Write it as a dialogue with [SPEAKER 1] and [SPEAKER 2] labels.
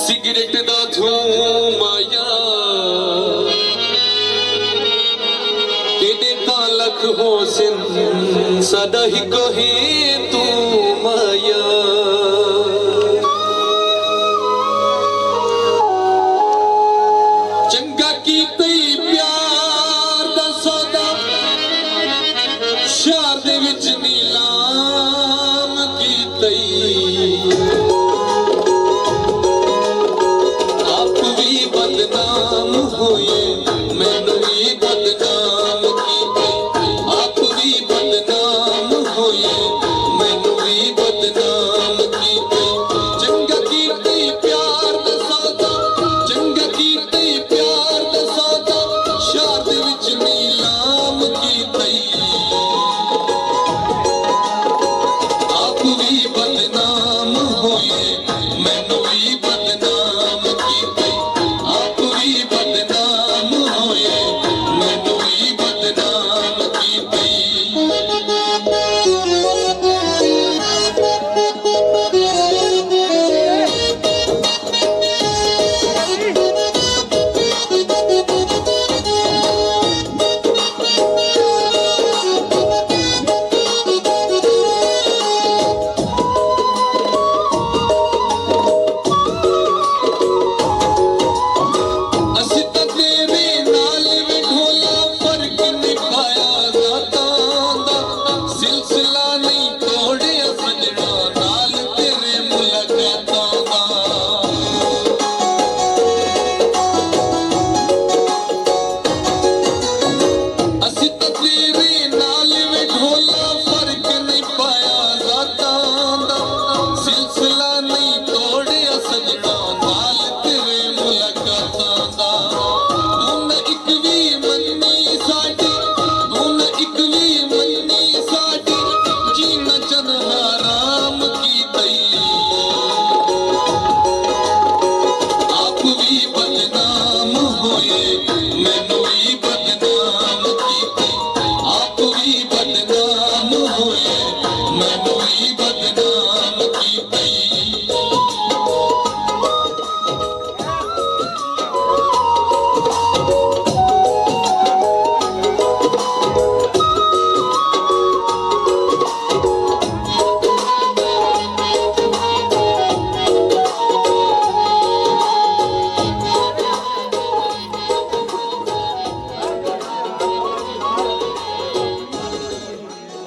[SPEAKER 1] cigarette दा धूम आया तेरे तालक हो सिन सदा ही कहे तू माया चंगा की तई प्यार दा सौदा शहर दे विच नीलाम की तई बदनाम होए मैनू भी बदनाम कीते आप भी बदनाम होए मैनू भी बदनाम कीते चंगा कीते प्यार दा सौदा चंगा कीते प्यार दा सौदा शहर दे विच नीलाम कीते आप भी बदनाम होए मैनू भी बदनाम कीते मैनू भी बदनाम कीते आप भी बदनाम होए मैनू